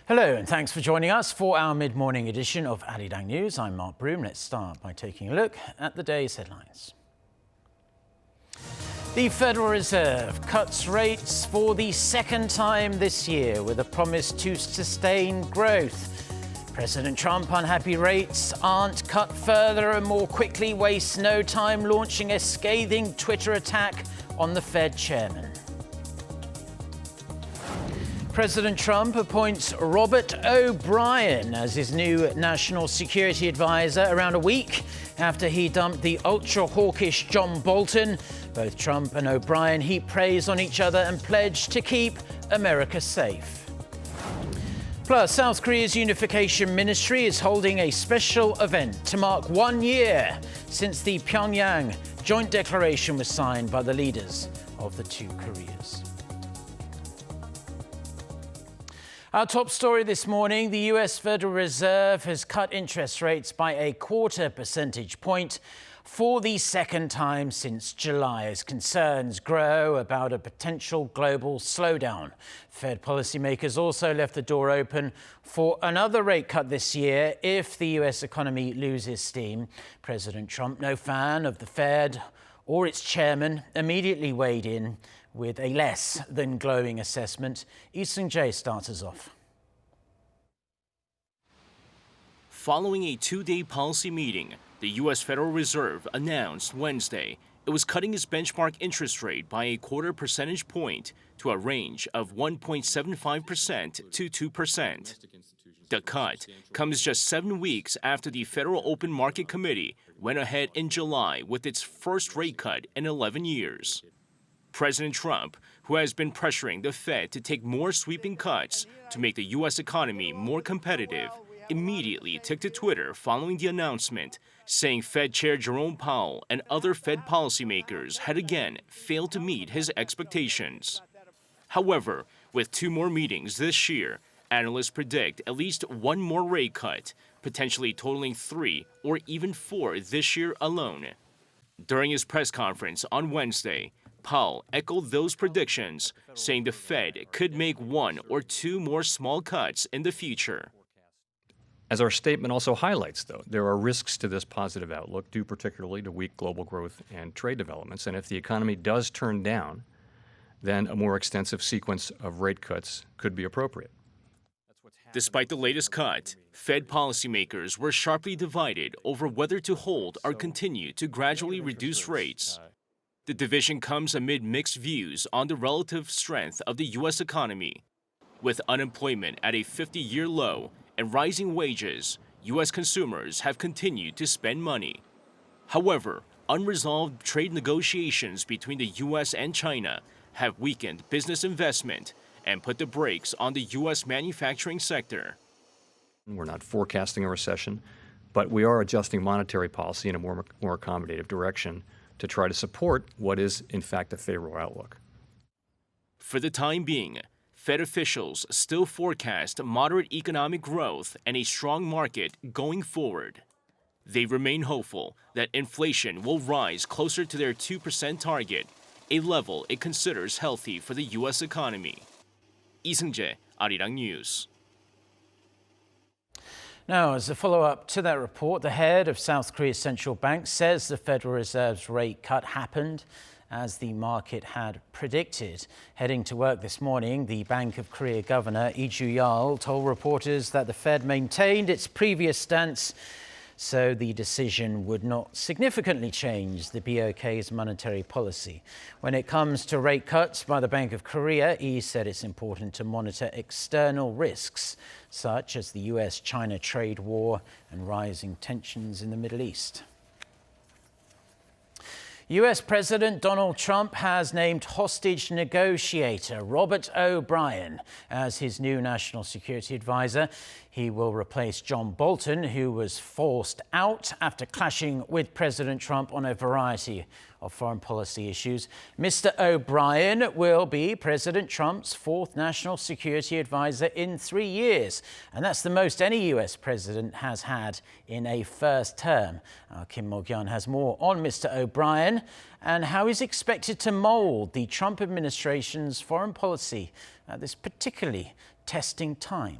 Hello and thanks for joining us for our mid-morning edition of Arirang News. I'm Mark Broom. Let's start by taking a look at the day's headlines. The Federal Reserve cuts rates for the second time this year with a promise to sustain growth. President Trump, unhappy rates aren't cut further and more quickly, wastes no time launching a scathing Twitter attack on the Fed chairman. President Trump appoints Robert O'Brien as his new national security advisor around a week after he dumped the ultra-hawkish John Bolton. Both Trump and O'Brien heap praise on each other and pledge to keep America safe. Plus, South Korea's unification ministry is holding a special event to mark 1 year since the Pyeongyang Joint Declaration was signed by the leaders of the two Koreas. Our top story this morning, the US Federal Reserve has cut interest rates by a 0.25 percentage point for the second time since July as concerns grow about a potential global slowdown. Fed policymakers also left the door open for another rate cut this year if the US economy loses steam. President Trump, no fan of the Fed or its chairman, immediately weighed in with a less than glowing assessment. Lee Seung-jae starts us off. Following a two-day policy meeting, the U.S. Federal Reserve announced Wednesday it was cutting its benchmark interest rate by a 0.25 percentage point to a range of 1.75% to 2%. The cut comes just 7 weeks after the Federal Open Market Committee went ahead in July with its first rate cut in 11 years. President Trump, who has been pressuring the Fed to take more sweeping cuts to make the U.S. economy more competitive, immediately took to Twitter following the announcement, saying Fed Chair Jerome Powell and other Fed policymakers had again failed to meet his expectations. However, with 2 more meetings this year, analysts predict at least 1 more rate cut, potentially totaling 3 or even 4 this year alone. During his press conference on Wednesday, Powell echoed those predictions, saying the Fed could make 1 or 2 more small cuts in the future. As our statement also highlights, though, there are risks to this positive outlook, due particularly to weak global growth and trade developments. And if the economy does turn down, then a more extensive sequence of rate cuts could be appropriate. Despite the latest cut, Fed policymakers were sharply divided over whether to hold or continue to gradually reduce rates. The division comes amid mixed views on the relative strength of the U.S. economy. With unemployment at a 50-year low and rising wages, U.S. consumers have continued to spend money. However, unresolved trade negotiations between the U.S. and China have weakened business investment and put the brakes on the U.S. manufacturing sector. We're not forecasting a recession, but we are adjusting monetary policy in a more accommodative direction to try to support what is, in fact, a favorable outlook. For the time being, Fed officials still forecast moderate economic growth and a strong market going forward. They remain hopeful that inflation will rise closer to their 2% target, a level it considers healthy for the U.S. economy. Lee Seung-jae, Arirang News. Now, as a follow-up to that report, the head of South Korea's central bank says the Federal Reserve's rate cut happened as the market had predicted. Heading to work this morning, the Bank of Korea Governor Lee Ju-yeol told reporters that the Fed maintained its previous stance, so the decision would not significantly change the BOK's monetary policy. When it comes to rate cuts by the Bank of Korea, Lee said it's important to monitor external risks, such as the US-China trade war and rising tensions in the Middle East. US President Donald Trump has named hostage negotiator Robert O'Brien as his new national security advisor. He will replace John Bolton, who was forced out after clashing with President Trump on a variety of foreign policy issues. Mr. O'Brien will be President Trump's 4th national security advisor in 3 years. And that's the most any US president has had in a first term. Kim Mo-kyun has more on Mr. O'Brien and how he's expected to mold the Trump administration's foreign policy at this particularly testing time.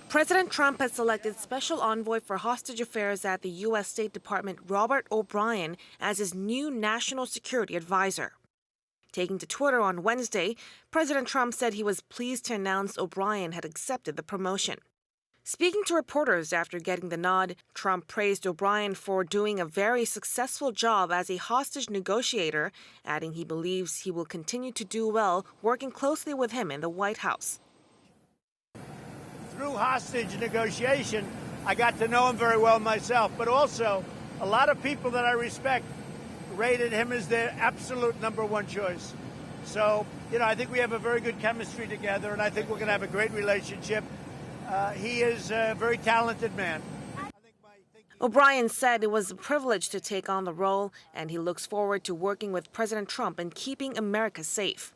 President Trump has selected Special Envoy for Hostage Affairs at the U.S. State Department Robert O'Brien as his new national security advisor. Taking to Twitter on Wednesday, President Trump said he was pleased to announce O'Brien had accepted the promotion. Speaking to reporters after getting the nod, Trump praised O'Brien for doing a very successful job as a hostage negotiator, adding he believes he will continue to do well working closely with him in the White House. Through hostage negotiation, I got to know him very well myself, but also a lot of people that I respect rated him as their absolute number one choice. So, I think we have a very good chemistry together, and I think we're going to have a great relationship. He is a very talented man. O'Brien said it was a privilege to take on the role, and he looks forward to working with President Trump in keeping America safe.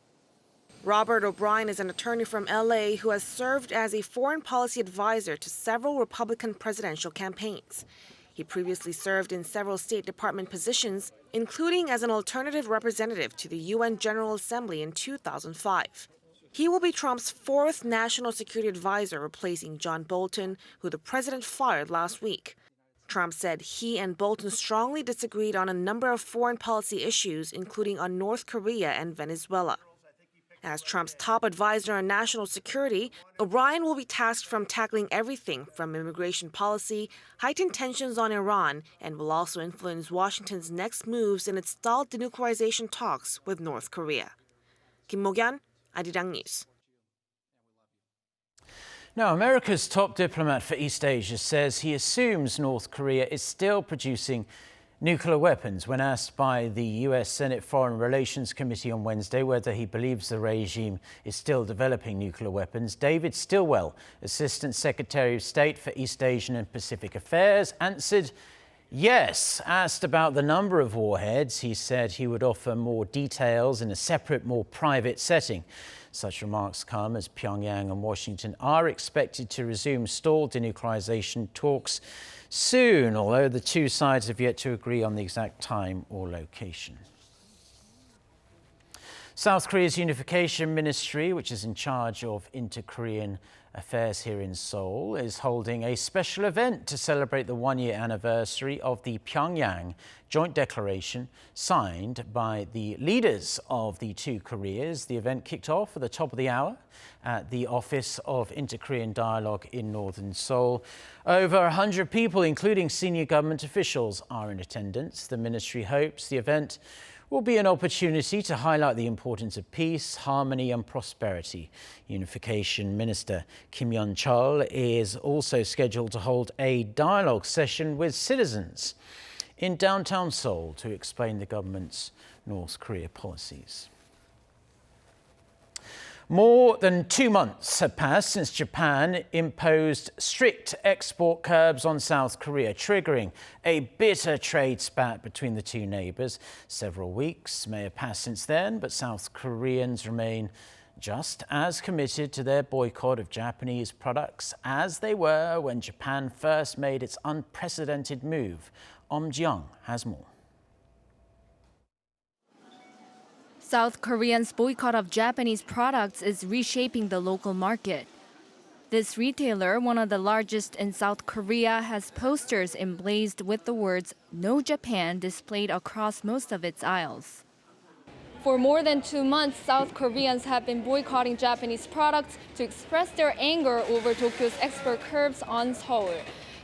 Robert O'Brien is an attorney from L.A. who has served as a foreign policy advisor to several Republican presidential campaigns. He previously served in several State Department positions, including as an alternative representative to the UN General Assembly in 2005. He will be Trump's fourth national security advisor, replacing John Bolton, who the president fired last week. Trump said he and Bolton strongly disagreed on a number of foreign policy issues, including on North Korea and Venezuela. As Trump's top advisor on national security, O'Brien will be tasked from tackling everything from immigration policy, heightened tensions on Iran, and will also influence Washington's next moves in its stalled denuclearization talks with North Korea. Kim Mo-kyun, Arirang News. Now, America's top diplomat for East Asia says he assumes North Korea is still producing nuclear weapons when asked by the U.S. Senate Foreign Relations Committee on Wednesday whether he believes the regime is still developing nuclear weapons. David Stilwell, Assistant Secretary of State for East Asian and Pacific Affairs, answered yes. Asked about the number of warheads, he said he would offer more details in a separate, more private setting. Such remarks come as Pyongyang and Washington are expected to resume stalled denuclearization talks soon, although the two sides have yet to agree on the exact time or location. South Korea's unification ministry, which is in charge of inter-Korean affairs here in Seoul, is holding a special event to celebrate the one-year anniversary of the Pyeongyang Joint Declaration signed by the leaders of the two Koreas. The event kicked off at the top of the hour at the Office of Inter-Korean Dialogue in northern Seoul. Over 100 people, including senior government officials, are in attendance. The ministry hopes the event will be an opportunity to highlight the importance of peace, harmony and prosperity. Unification Minister Kim Yeon-chul is also scheduled to hold a dialogue session with citizens in downtown Seoul to explain the government's North Korea policies. More than 2 months have passed since Japan imposed strict export curbs on South Korea, triggering a bitter trade spat between the two neighbors. Several weeks may have passed since then, but South Koreans remain just as committed to their boycott of Japanese products as they were when Japan first made its unprecedented move. Ji-young has more. South Koreans' boycott of Japanese products is reshaping the local market. This retailer, one of the largest in South Korea, has posters emblazoned with the words "No Japan" displayed across most of its aisles. For more than 2 months, South Koreans have been boycotting Japanese products to express their anger over Tokyo's export curbs on Seoul.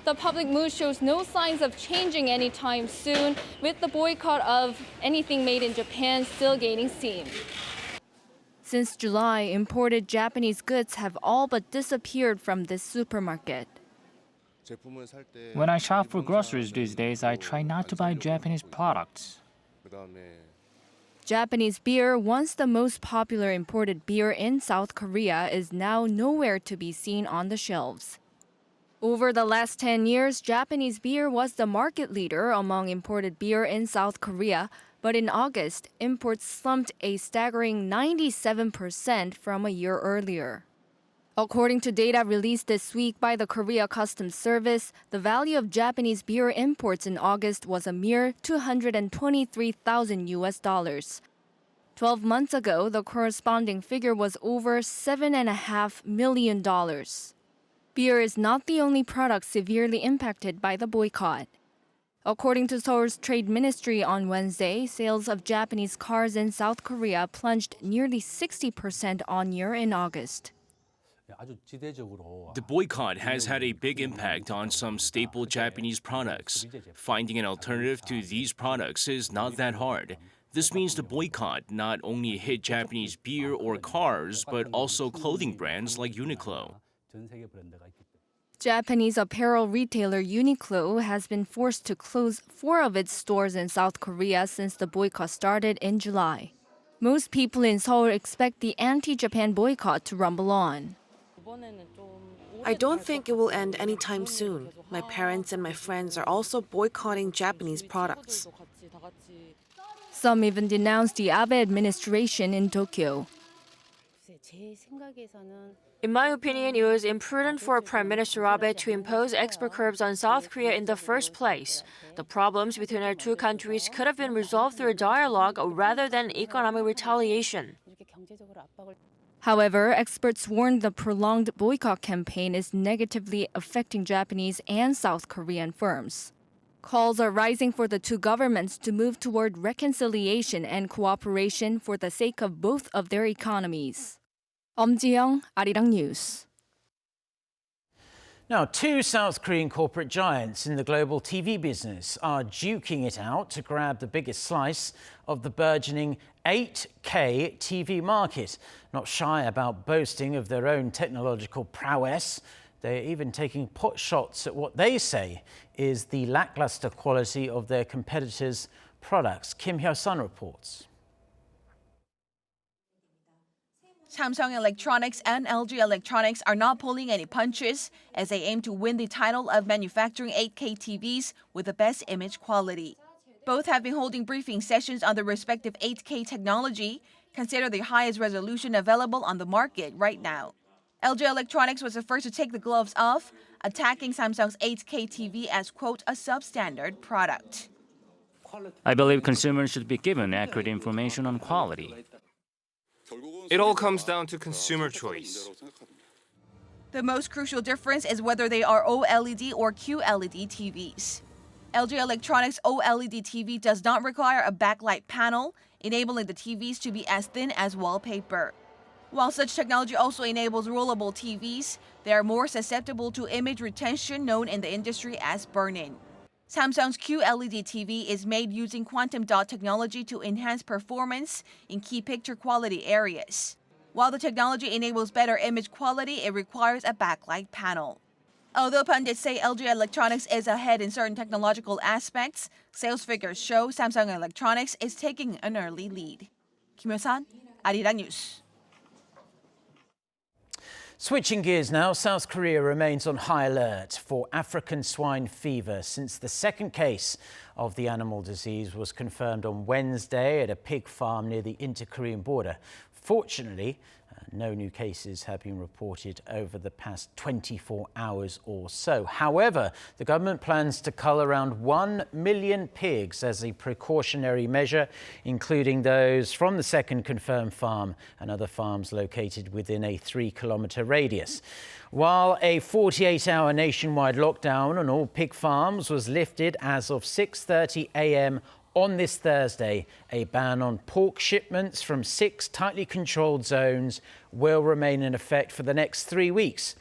The public mood shows no signs of changing anytime soon, with the boycott of anything made in Japan still gaining steam. Since July, imported Japanese goods have all but disappeared from this supermarket. When I shop for groceries these days, I try not to buy Japanese products. Japanese beer, once the most popular imported beer in South Korea, is now nowhere to be seen on the shelves. Over the last 10 years, Japanese beer was the market leader among imported beer in South Korea, but in August, imports slumped a staggering 97% from a year earlier. According to data released this week by the Korea Customs Service, the value of Japanese beer imports in August was a mere $223,000. 12 months ago, the corresponding figure was over $7.5 million. beer is not the only product severely impacted by the boycott. According to Seoul's Trade Ministry on Wednesday, sales of Japanese cars in South Korea plunged nearly 60% on-year in August. The boycott has had a big impact on some staple Japanese products. Finding an alternative to these products is not that hard. This means the boycott not only hit Japanese beer or cars, but also clothing brands like Uniqlo. Japanese apparel retailer Uniqlo has been forced to close 4 of its stores in South Korea since the boycott started in July. Most people in Seoul expect the anti-Japan boycott to rumble on. I don't think it will end anytime soon. My parents and my friends are also boycotting Japanese products. Some even denounced the Abe administration in Tokyo. In my opinion, it was imprudent for Prime Minister Abe to impose export curbs on South Korea in the first place. The problems between our two countries could have been resolved through a dialogue rather than economic retaliation. However, experts warned the prolonged boycott campaign is negatively affecting Japanese and South Korean firms. Calls are rising for the two governments to move toward reconciliation and cooperation for the sake of both of their economies. 엄지영, Arirang News. Now, 2 South Korean corporate giants in the global TV business are duking it out to grab the biggest slice of the burgeoning 8K TV market. Not shy about boasting of their own technological prowess. They're even taking pot shots at what they say is the lackluster quality of their competitors' products. Kim Hyo-sun reports. Samsung Electronics and LG Electronics are not pulling any punches as they aim to win the title of manufacturing 8K TVs with the best image quality. Both have been holding briefing sessions on the respective 8K technology, considered the highest resolution available on the market right now. LG Electronics was the first to take the gloves off, attacking Samsung's 8K TV as, quote, a substandard product. I believe consumers should be given accurate information on quality. It all comes down to consumer choice. The most crucial difference is whether they are OLED or QLED TVs. LG Electronics OLED TV does not require a backlight panel, enabling the TVs to be as thin as wallpaper. While such technology also enables rollable TVs, they are more susceptible to image retention known in the industry as burn-in. Samsung's QLED TV is made using quantum dot technology to enhance performance in key picture quality areas. While the technology enables better image quality, it requires a backlight panel. Although pundits say LG Electronics is ahead in certain technological aspects, sales figures show Samsung Electronics is taking an early lead. Kim Hyo-sun, Arirang News. Switching gears now, South Korea remains on high alert for African swine fever since the second case of the animal disease was confirmed on Wednesday at a pig farm near the inter-Korean border. Fortunately, no new cases have been reported over the past 24 hours or so. However, the government plans to cull around 1 million pigs as a precautionary measure, including those from the second confirmed farm and other farms located within a 3-kilometre radius. While a 48-hour nationwide lockdown on all pig farms was lifted as of 6:30 a.m. on this Thursday, a ban on pork shipments from 6 tightly controlled zones will remain in effect for the next 3 weeks.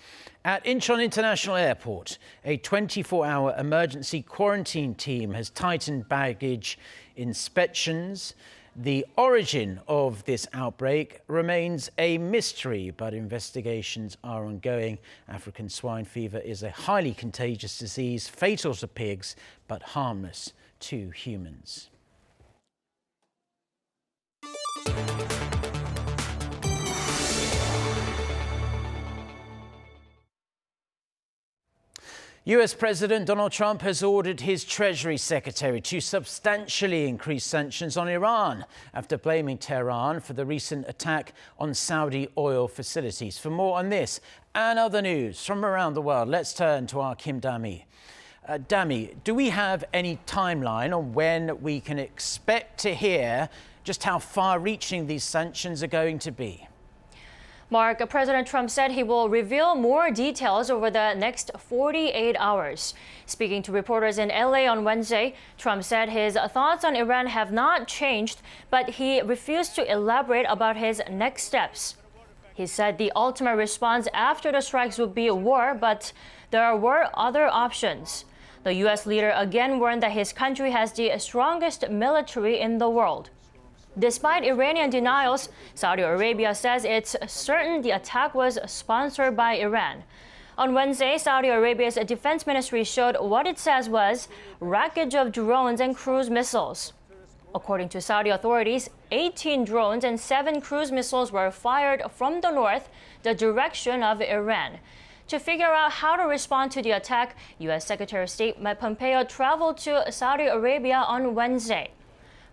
At Incheon International Airport, a 24-hour emergency quarantine team has tightened baggage inspections. The origin of this outbreak remains a mystery, but investigations are ongoing. African swine fever is a highly contagious disease, fatal to pigs, but harmless to humans. US President Donald Trump has ordered his Treasury Secretary to substantially increase sanctions on Iran after blaming Tehran for the recent attack on Saudi oil facilities. For more on this and other news from around the world, let's turn to our Kim Dami. Dami, do we have any timeline on when we can expect to hear just how far-reaching these sanctions are going to be? Mark, President Trump said he will reveal more details over the next 48 hours. Speaking to reporters in LA on Wednesday, Trump said his thoughts on Iran have not changed, but he refused to elaborate about his next steps. He said the ultimate response after the strikes would be war, but there were other options. The U.S. leader again warned that his country has the strongest military in the world. Despite Iranian denials, Saudi Arabia says it's certain the attack was sponsored by Iran. On Wednesday, Saudi Arabia's defense ministry showed what it says was wreckage of drones and cruise missiles. According to Saudi authorities, 18 drones and 7 cruise missiles were fired from the north, the direction of Iran. To figure out how to respond to the attack, U.S. Secretary of State Mike Pompeo traveled to Saudi Arabia on Wednesday.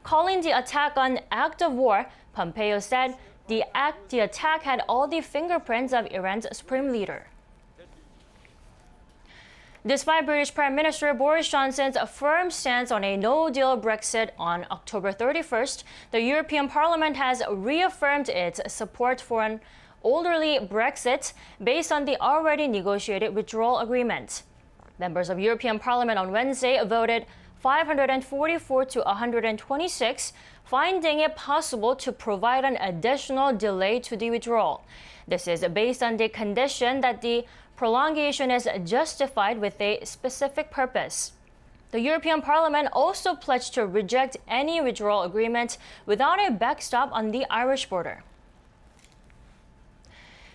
Calling the attack an act of war, Pompeo said the attack had all the fingerprints of Iran's supreme leader. Despite British Prime Minister Boris Johnson's firm stance on a no-deal Brexit on October 31st, the European Parliament has reaffirmed its support for an orderly Brexit based on the already negotiated withdrawal agreement. Members of European Parliament on Wednesday voted 544 to 126, finding it possible to provide an additional delay to the withdrawal. This is based on the condition that the prolongation is justified with a specific purpose. The European Parliament also pledged to reject any withdrawal agreement without a backstop on the Irish border.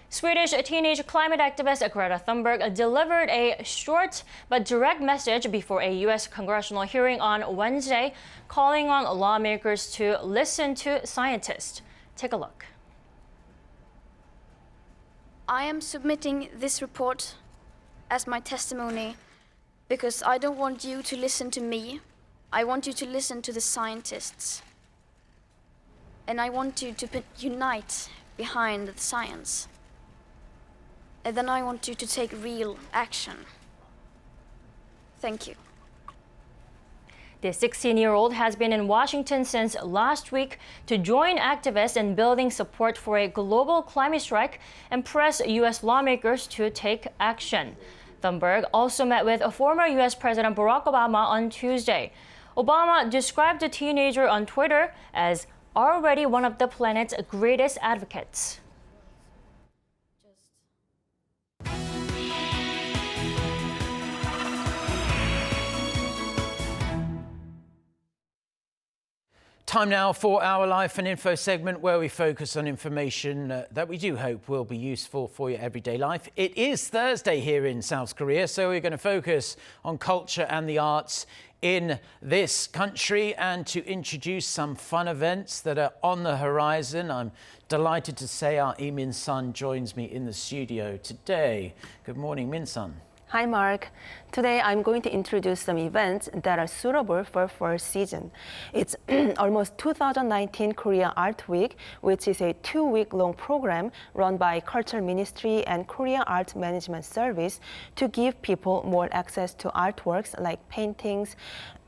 Swedish teenage climate activist Greta Thunberg delivered a short but direct message before a U.S. congressional hearing on Wednesday, calling on lawmakers to listen to scientists. Take a look. I am submitting this report as my testimony because I don't want you to listen to me. I want you to listen to the scientists. And I want you to unite behind the science. And then I want you to take real action. Thank you. The 16-year-old has been in Washington since last week to join activists in building support for a global climate strike and press U.S. lawmakers to take action. Thunberg also met with former U.S. President Barack Obama on Tuesday. Obama described the teenager on Twitter as already one of the planet's greatest advocates. Time now for our Life and Info segment, where we focus on information that we do hope will be useful for your everyday life. It is Thursday here in South Korea, so we're going to focus on culture and the arts in this country and to introduce some fun events that are on the horizon. I'm delighted to say our Min-sun joins me in the studio today. Good morning, Min-sun. Hi, Mark. Today I'm going to introduce some events that are suitable for first season. It's almost 2019 Korea Art Week, which is a 2-week-long program run by Culture Ministry and Korea Art Management Service to give people more access to artworks like paintings,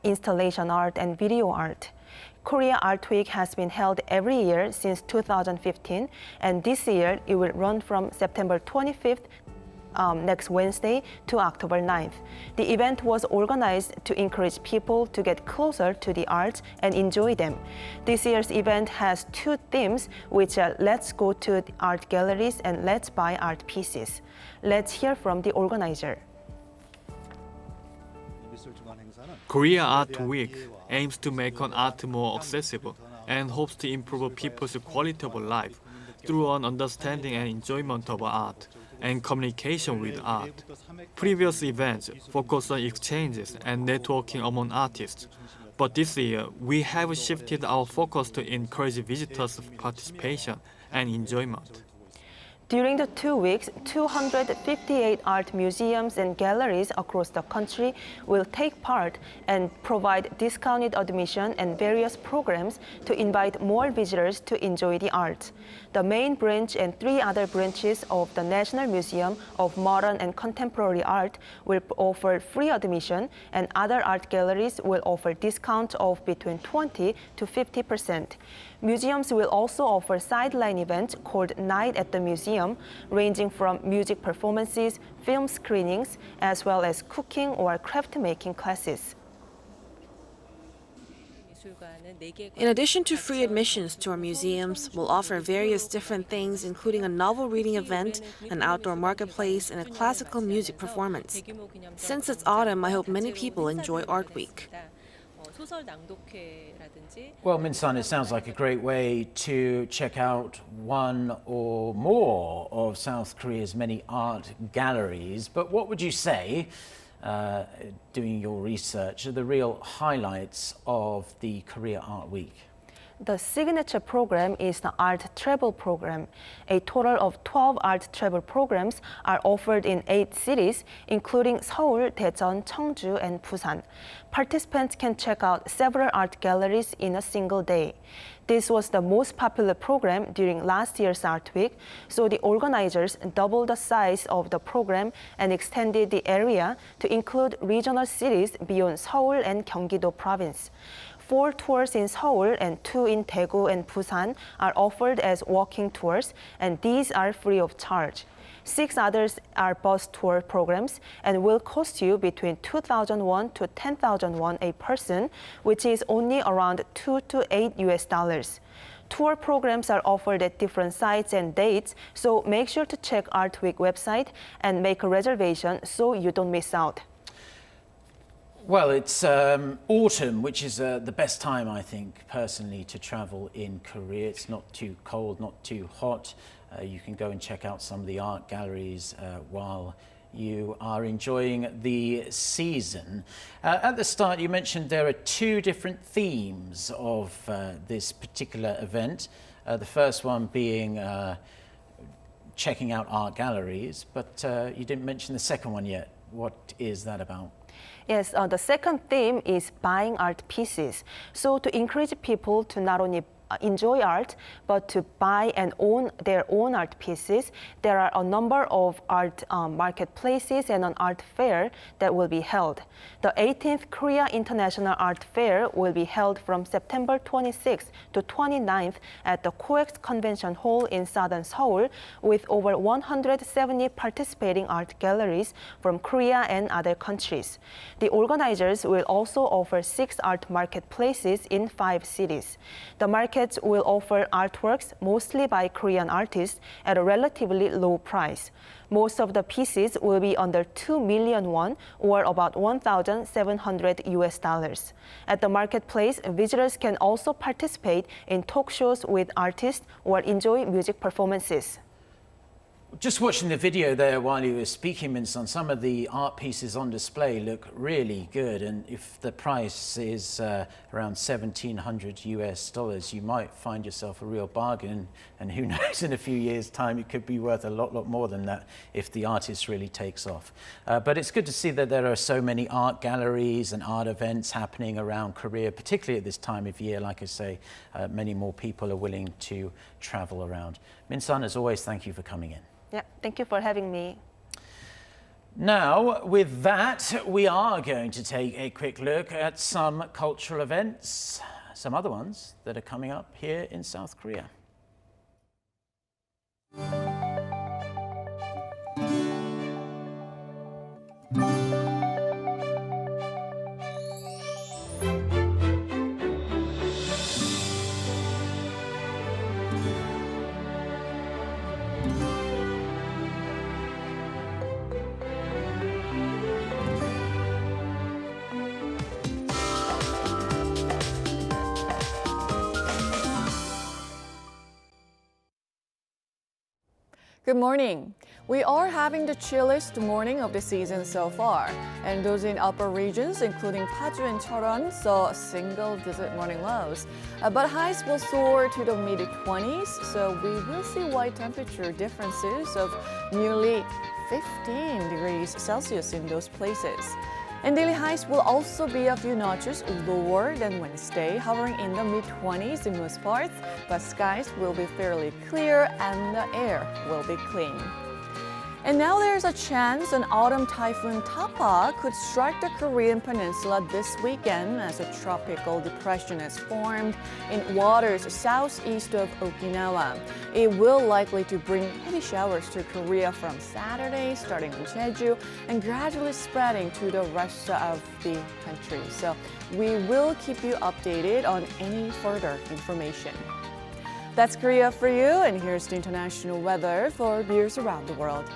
installation art, and video art. Korea Art Week has been held every year since 2015, and this year it will run from September 25th next Wednesday to October 9th. The event was organized to encourage people to get closer to the arts and enjoy them. This year's event has 2 themes, which are Let's Go to the Art Galleries and Let's Buy Art Pieces. Let's hear from the organizer. Korea Art Week aims to make art more accessible and hopes to improve people's quality of life through an understanding and enjoyment of art and communication with art. Previous events focused on exchanges and networking among artists, but this year we have shifted our focus to encourage visitors' participation and enjoyment. During the 2 weeks, 258 art museums and galleries across the country will take part and provide discounted admission and various programs to invite more visitors to enjoy the arts. The main branch and 3 other branches of the National Museum of Modern and Contemporary Art will offer free admission, and other art galleries will offer discounts of between 20 to 50%. Museums will also offer sideline events called Night at the Museum, museum, ranging from music performances, film screenings, as well as cooking or craft-making classes. In addition to free admissions to our museums, we'll offer various different things, including a novel reading event, an outdoor marketplace, and a classical music performance. Since it's autumn, I hope many people enjoy Art Week. Well, Min-sun, it sounds like a great way to check out one or more of South Korea's many art galleries. But what would you say, doing your research, are the real highlights of the Korea Art Week? The signature program is the Art Travel Program. A total of 12 art travel programs are offered in 8 cities, including Seoul, Daejeon, Cheongju, and Busan. Participants can check out several art galleries in a single day. This was the most popular program during last year's Art Week, so the organizers doubled the size of the program and extended the area to include regional cities beyond Seoul and Gyeonggi-do province. 4 tours in Seoul and 2 in Daegu and Busan are offered as walking tours, and these are free of charge. 6 others are bus tour programs and will cost you between 2,000 won to 10,000 won a person, which is only around $2 to $8. Tour programs are offered at different sites and dates, so make sure to check Art Week website and make a reservation so you don't miss out. Well, it's autumn, which is the best time, I think, personally, to travel in Korea. It's not too cold, not too hot. You can go and check out some of the art galleries while you are enjoying the season. At the start, you mentioned there are 2 different themes of this particular event. The first one being checking out art galleries, but you didn't mention the second one yet. What is that about? Yes, the second theme is buying art pieces. So to encourage people to not only enjoy art, but to buy and own their own art pieces, there are a number of art marketplaces and an art fair that will be held. The 18th Korea International Art Fair will be held from September 26th to 29th at the COEX Convention Hall in southern Seoul, with over 170 participating art galleries from Korea and other countries. The organizers will also offer 6 art marketplaces in 5 cities. The markets will offer artworks mostly by Korean artists at a relatively low price. Most of the pieces will be under 2 million won, or about $1,700. At the marketplace, visitors can also participate in talk shows with artists or enjoy music performances. Just watching the video there while you were speaking, Min-sun, some of the art pieces on display look really good, and if the price is around $1,700, you might find yourself a real bargain, and who knows, in a few years' time it could be worth a lot more than that if the artist really takes off. But it's good to see that there are so many art galleries and art events happening around Korea, particularly at this time of year. Like I say, many more people are willing to travel around. Min-sun, as always, thank you for coming in. Yeah, thank you for having me. Now, with that, we are going to take a quick look at some cultural events, some other ones that are coming up here in South Korea. Good morning. We are having the chilliest morning of the season so far, and those in upper regions, including Paju and Cheoran, saw single-digit morning lows. But highs will soar to the mid-20s, so we will see wide temperature differences of nearly 15 degrees Celsius in those places. And daily highs will also be a few notches lower than Wednesday, hovering in the mid-20s in most parts, but skies will be fairly clear and the air will be clean. And now there's a chance an autumn typhoon Tapa could strike the Korean peninsula this weekend as a tropical depression has formed in waters southeast of Okinawa. It will likely to bring heavy showers to Korea from Saturday, starting on Jeju, and gradually spreading to the rest of the country. So we will keep you updated on any further information. That's Korea for you, and here's the international weather for viewers around the world.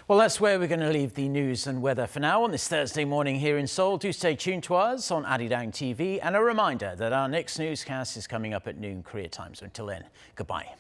Well, that's where we're going to leave the news and weather for now on this Thursday morning here in Seoul. Do stay tuned to us on Arirang TV. And a reminder that our next newscast is coming up at noon Korea time. So until then, goodbye.